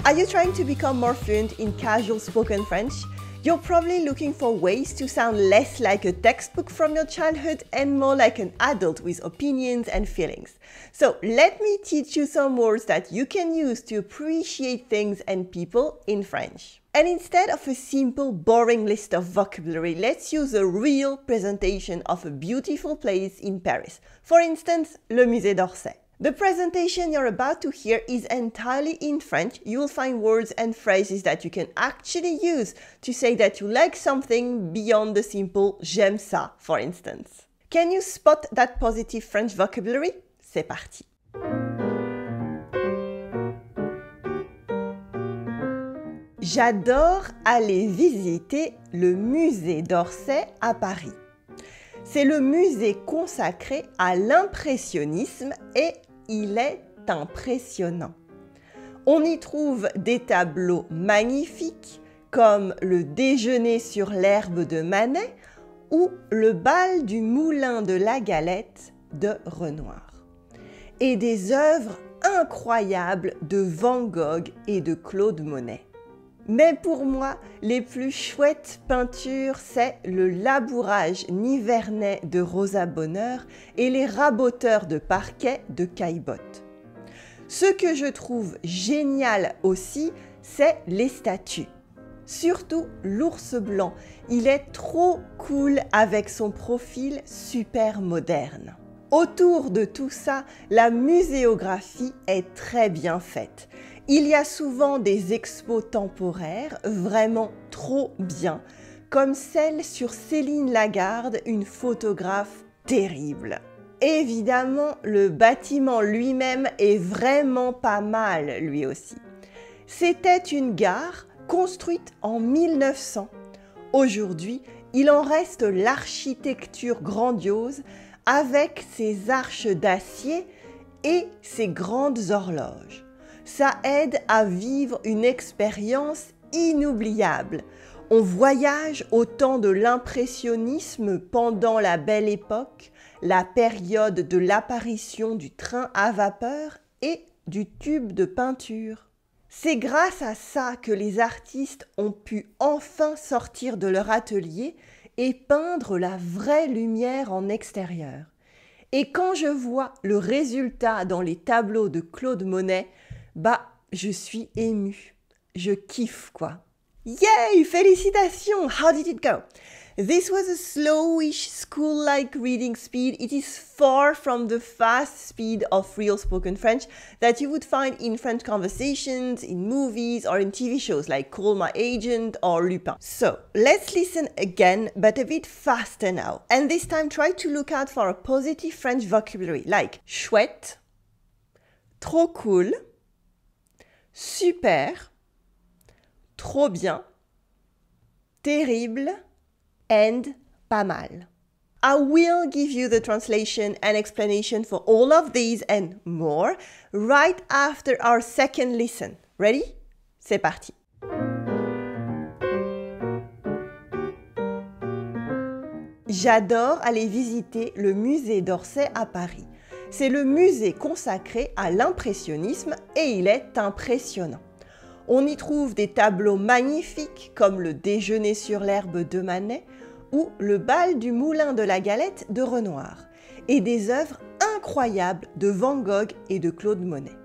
Are you trying to become more fluent in casual spoken French? You're probably looking for ways to sound less like a textbook from your childhood and more like an adult with opinions and feelings. So let me teach you some words that you can use to appreciate things and people in French. And instead of a simple, boring list of vocabulary, let's use a real presentation of a beautiful place in Paris. For instance, le Musée d'Orsay. The presentation you're about to hear is entirely in French. You will find words and phrases that you can actually use to say that you like something beyond the simple j'aime ça, for instance. Can you spot that positive French vocabulary? C'est parti! J'adore aller visiter le musée d'Orsay à Paris. C'est le musée consacré à l'impressionnisme et il est impressionnant. On y trouve des tableaux magnifiques comme le déjeuner sur l'herbe de Manet ou le bal du moulin de la Galette de Renoir. Et des œuvres incroyables de Van Gogh et de Claude Monet. Mais pour moi, les plus chouettes peintures, c'est le labourage nivernais de Rosa Bonheur et les raboteurs de parquet de Caillebotte. Ce que je trouve génial aussi, c'est les statues. Surtout l'ours blanc, il est trop cool avec son profil super moderne. Autour de tout ça, la muséographie est très bien faite. Il y a souvent des expos temporaires vraiment trop bien, comme celle sur Céline Lagarde, une photographe terrible. Évidemment, le bâtiment lui-même est vraiment pas mal, lui aussi. C'était une gare construite en 1900. Aujourd'hui, il en reste l'architecture grandiose avec ses arches d'acier et ses grandes horloges. Ça aide à vivre une expérience inoubliable. On voyage au temps de l'impressionnisme pendant la Belle Époque, la période de l'apparition du train à vapeur et du tube de peinture. C'est grâce à ça que les artistes ont pu enfin sortir de leur atelier et peindre la vraie lumière en extérieur. Et quand je vois le résultat dans les tableaux de Claude Monet, je suis émue. Je kiffe, quoi. Yay! Félicitations! How did it go? This was a slowish, school-like reading speed. It is far from the fast speed of real spoken French that you would find in French conversations, in movies, or in TV shows like Call My Agent or Lupin. So, let's listen again, but a bit faster now. And this time try to look out for a positive French vocabulary like chouette, trop cool, super, trop bien, terrible, and pas mal. I will give you the translation and explanation for all of these and more right after our second listen. Ready? C'est parti. J'adore aller visiter le musée d'Orsay à Paris. C'est le musée consacré à l'impressionnisme et il est impressionnant. On y trouve des tableaux magnifiques comme le déjeuner sur l'herbe de Manet ou le bal du moulin de la Galette de Renoir et des œuvres incroyables de Van Gogh et de Claude Monet.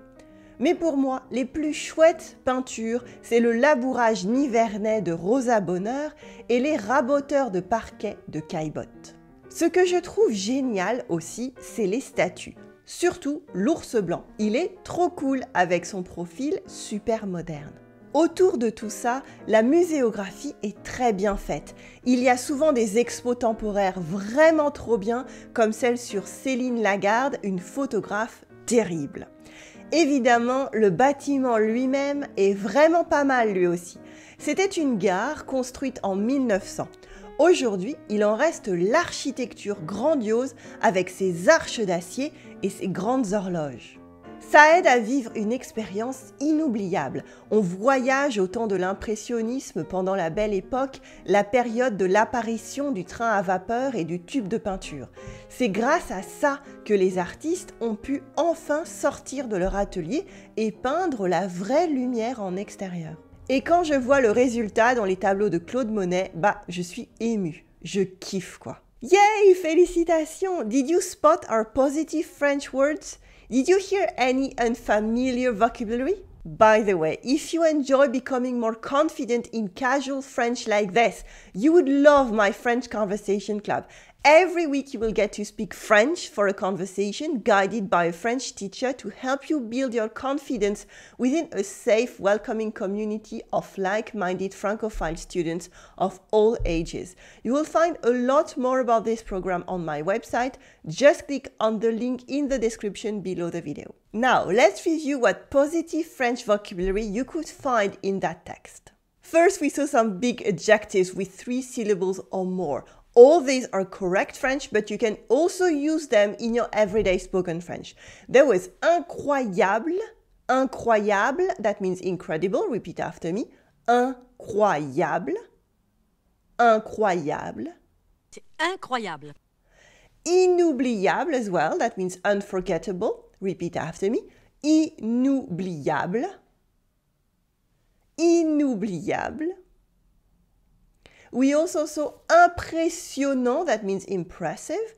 Mais pour moi, les plus chouettes peintures, c'est le labourage nivernais de Rosa Bonheur et les raboteurs de parquet de Caillebotte. Ce que je trouve génial aussi, c'est les statues. Surtout l'ours blanc. Il est trop cool avec son profil super moderne. Autour de tout ça, la muséographie est très bien faite. Il y a souvent des expos temporaires vraiment trop bien, comme celle sur Céline Lagarde, une photographe terrible. Évidemment, le bâtiment lui-même est vraiment pas mal lui aussi. C'était une gare construite en 1900. Aujourd'hui, il en reste l'architecture grandiose avec ses arches d'acier et ses grandes horloges. Ça aide à vivre une expérience inoubliable. On voyage au temps de l'impressionnisme pendant la Belle Époque, la période de l'apparition du train à vapeur et du tube de peinture. C'est grâce à ça que les artistes ont pu enfin sortir de leur atelier et peindre la vraie lumière en extérieur. Et quand je vois le résultat dans les tableaux de Claude Monet, je suis émue. Je kiffe quoi. Yay! Félicitations! Did you spot our positive French words? Did you hear any unfamiliar vocabulary? By the way, if you enjoy becoming more confident in casual French like this, you would love my French Conversation Club. Every week you will get to speak French for a conversation guided by a French teacher to help you build your confidence within a safe, welcoming community of like-minded Francophile students of all ages. You will find a lot more about this program on my website. Just click on the link in the description below the video. Now, let's review what positive French vocabulary you could find in that text. First, we saw some big adjectives with 3 syllables or more. All these are correct French, but you can also use them in your everyday spoken French. There was incroyable, incroyable, that means incredible, repeat after me. Incroyable, incroyable. C'est incroyable. Inoubliable as well, that means unforgettable, repeat after me. Inoubliable, inoubliable. We also saw impressionnant, that means impressive.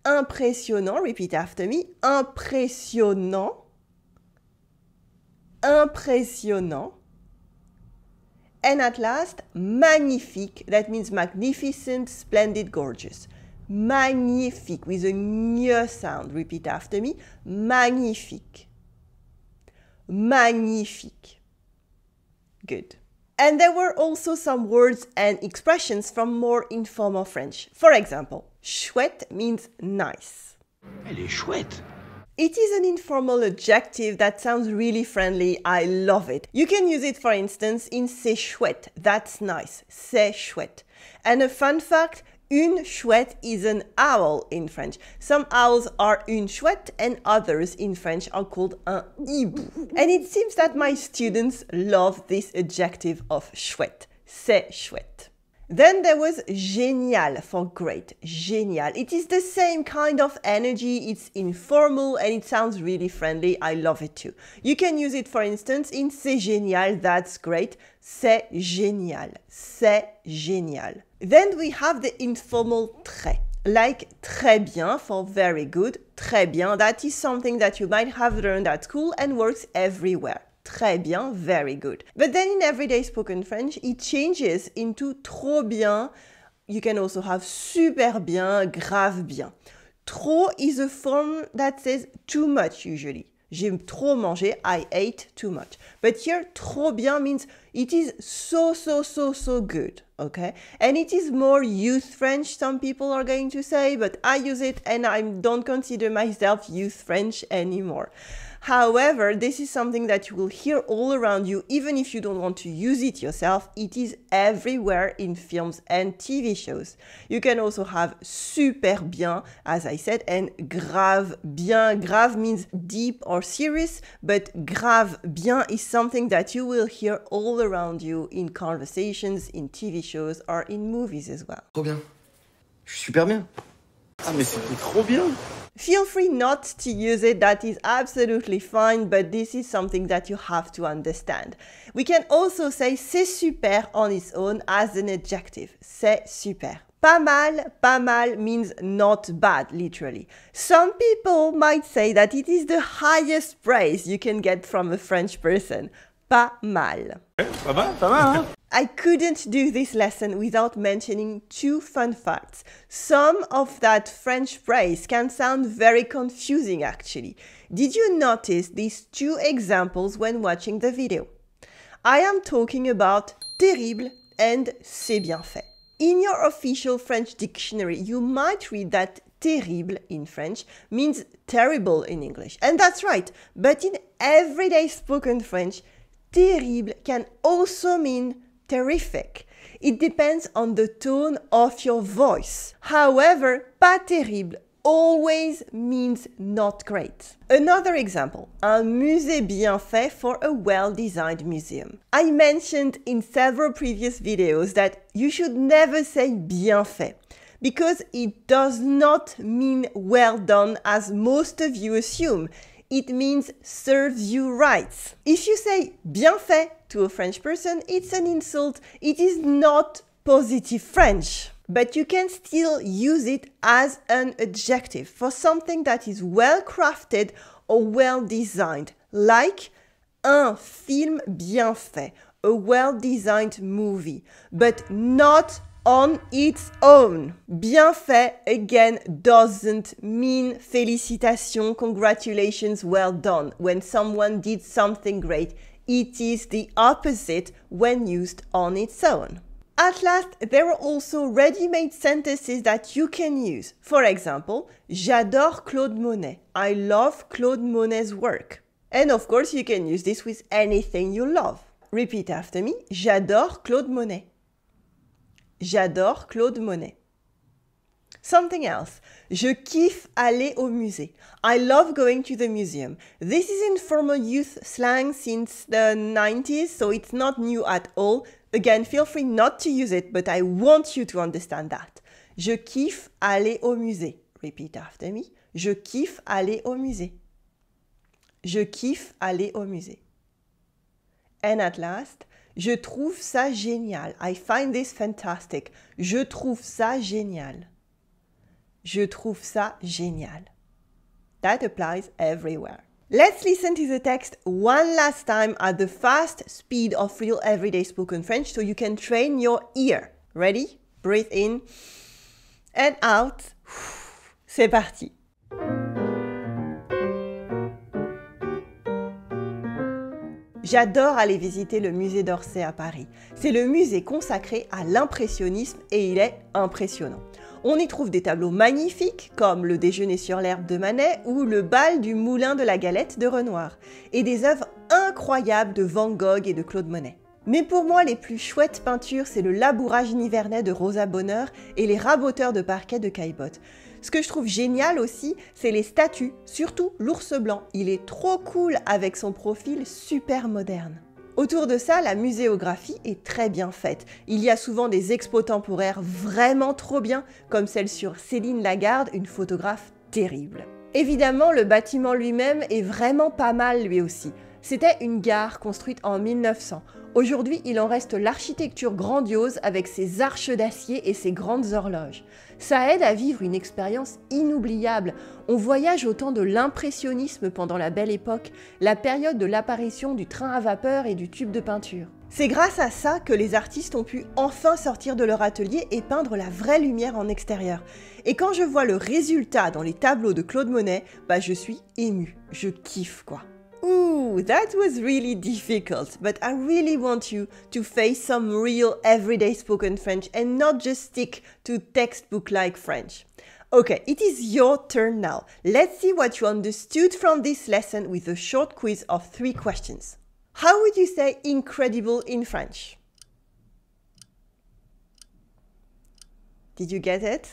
Impressionnant, repeat after me. Impressionnant. Impressionnant. And at last, magnifique, that means magnificent, splendid, gorgeous. Magnifique, with a ñ sound. Repeat after me. Magnifique. Magnifique. Good. And there were also some words and expressions from more informal French. For example, chouette means nice. Elle est chouette. It is an informal adjective that sounds really friendly. I love it. You can use it, for instance, in c'est chouette. That's nice. C'est chouette. And a fun fact, une chouette is an owl in French. Some owls are une chouette and others in French are called un hibou. And it seems that my students love this adjective of chouette. C'est chouette. Then there was génial for great. Génial. It is the same kind of energy. It's informal and it sounds really friendly. I love it too. You can use it, for instance, in c'est génial. That's great. C'est génial. C'est génial. Then we have the informal très. Like très bien for very good. Très bien. That is something that you might have learned at school and works everywhere. Très bien, very good. But then in everyday spoken French, it changes into trop bien. You can also have super bien, grave bien. Trop is a form that says too much usually. J'ai trop mangé, I ate too much. But here, trop bien means it is so good, okay? And it is more youth French, some people are going to say, but I use it and I don't consider myself youth French anymore. However, this is something that you will hear all around you, even if you don't want to use it yourself. It is everywhere in films and TV shows. You can also have super bien, as I said, and grave bien. Grave means deep or serious, but grave bien is something that you will hear all around you in conversations, in TV shows, or in movies as well. Trop bien. Je suis super bien. Ah mais c'était trop bien. Feel free not to use it, that is absolutely fine, but this is something that you have to understand. We can also say c'est super on its own as an adjective. C'est super. Pas mal means not bad, literally. Some people might say that it is the highest praise you can get from a French person. Pas mal. Ça va, hein? I couldn't do this lesson without mentioning 2 fun facts. Some of that French praise can sound very confusing actually. Did you notice these 2 examples when watching the video? I am talking about terrible and c'est bien fait. In your official French dictionary, you might read that terrible in French means terrible in English. And that's right, but in everyday spoken French, terrible can also mean terrific. It depends on the tone of your voice. However, pas terrible always means not great. Another example, un musée bien fait for a well-designed museum. I mentioned in several previous videos that you should never say bien fait, because it does not mean well done as most of you assume. It means serves you right. If you say bien fait to a French person, it's an insult. It is not positive French. But you can still use it as an adjective for something that is well crafted or well designed, like un film bien fait, a well-designed movie, but not on its own. Bien fait, again, doesn't mean félicitations, congratulations, well done. When someone did something great, it is the opposite when used on its own. At last, there are also ready-made sentences that you can use. For example, j'adore Claude Monet. I love Claude Monet's work. And of course, you can use this with anything you love. Repeat after me. J'adore Claude Monet. J'adore Claude Monet. Something else. Je kiffe aller au musée. I love going to the museum. This is informal youth slang since the 90s, so it's not new at all. Again, feel free not to use it, but I want you to understand that. Je kiffe aller au musée. Repeat after me. Je kiffe aller au musée. Je kiffe aller au musée. And at last, je trouve ça génial. I find this fantastic. Je trouve ça génial. Je trouve ça génial. That applies everywhere. Let's listen to the text one last time at the fast speed of real everyday spoken French so you can train your ear. Ready? Breathe in and out. C'est parti. J'adore aller visiter le musée d'Orsay à Paris. C'est le musée consacré à l'impressionnisme et il est impressionnant. On y trouve des tableaux magnifiques comme le Déjeuner sur l'herbe de Manet ou le bal du Moulin de la Galette de Renoir et des œuvres incroyables de Van Gogh et de Claude Monet. Mais pour moi, les plus chouettes peintures, c'est le Labourage nivernais de Rosa Bonheur et les Raboteurs de parquet de Caillebotte. Ce que je trouve génial aussi, c'est les statues, surtout l'ours blanc. Il est trop cool avec son profil super moderne. Autour de ça, la muséographie est très bien faite. Il y a souvent des expos temporaires vraiment trop bien, comme celle sur Céline Lagarde, une photographe terrible. Évidemment, le bâtiment lui-même est vraiment pas mal lui aussi. C'était une gare construite en 1900. Aujourd'hui, il en reste l'architecture grandiose avec ses arches d'acier et ses grandes horloges. Ça aide à vivre une expérience inoubliable. On voyage au temps de l'impressionnisme pendant la Belle Époque, la période de l'apparition du train à vapeur et du tube de peinture. C'est grâce à ça que les artistes ont pu enfin sortir de leur atelier et peindre la vraie lumière en extérieur. Et quand je vois le résultat dans les tableaux de Claude Monet, je suis émue. Je kiffe quoi. Ooh, that was really difficult, but I really want you to face some real everyday spoken French and not just stick to textbook-like French. Okay, it is your turn now. Let's see what you understood from this lesson with a short quiz of 3 questions. How would you say incredible in French? Did you get it?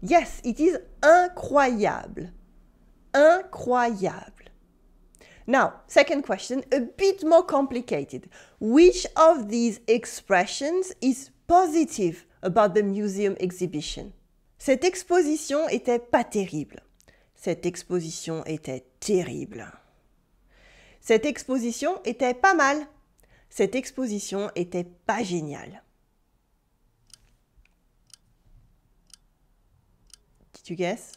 Yes, it is incroyable. Incroyable. Now, second question, a bit more complicated. Which of these expressions is positive about the museum exhibition? Cette exposition était pas terrible. Cette exposition était terrible. Cette exposition était pas mal. Cette exposition était pas géniale. Did you guess?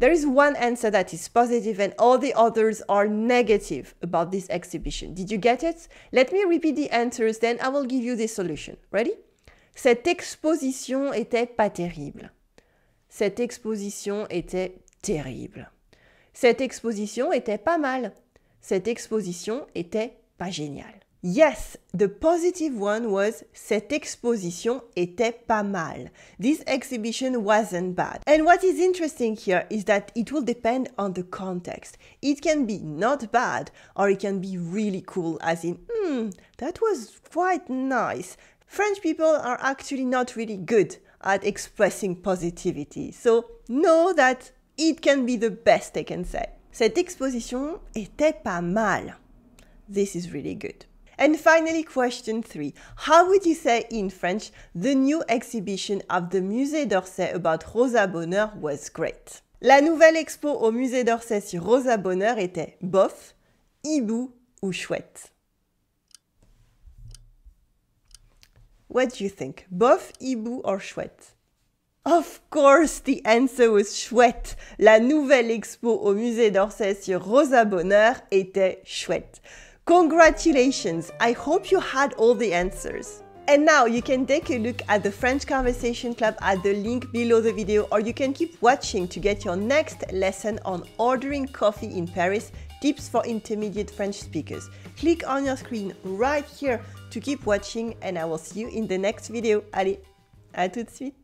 There is one answer that is positive and all the others are negative about this exhibition. Did you get it? Let me repeat the answers, then I will give you the solution. Ready? Cette exposition était pas terrible. Cette exposition était terrible. Cette exposition était pas mal. Cette exposition était pas géniale. Yes, the positive one was cette exposition était pas mal. This exhibition wasn't bad. And what is interesting here is that it will depend on the context. It can be not bad or it can be really cool, as in, that was quite nice. French people are actually not really good at expressing positivity. So know that it can be the best they can say. Cette exposition était pas mal. This is really good. And finally, question 3. How would you say in French, the new exhibition of the Musée d'Orsay about Rosa Bonheur was great? La nouvelle expo au Musée d'Orsay sur Rosa Bonheur était bof, hibou ou chouette? What do you think? Bof, hibou or chouette? Of course, the answer was chouette. La nouvelle expo au Musée d'Orsay sur Rosa Bonheur était chouette. Congratulations! I hope you had all the answers. And now you can take a look at the French Conversation Club at the link below the video, or you can keep watching to get your next lesson on ordering coffee in Paris, tips for intermediate French speakers. Click on your screen right here to keep watching, and I will see you in the next video. Allez, à tout de suite!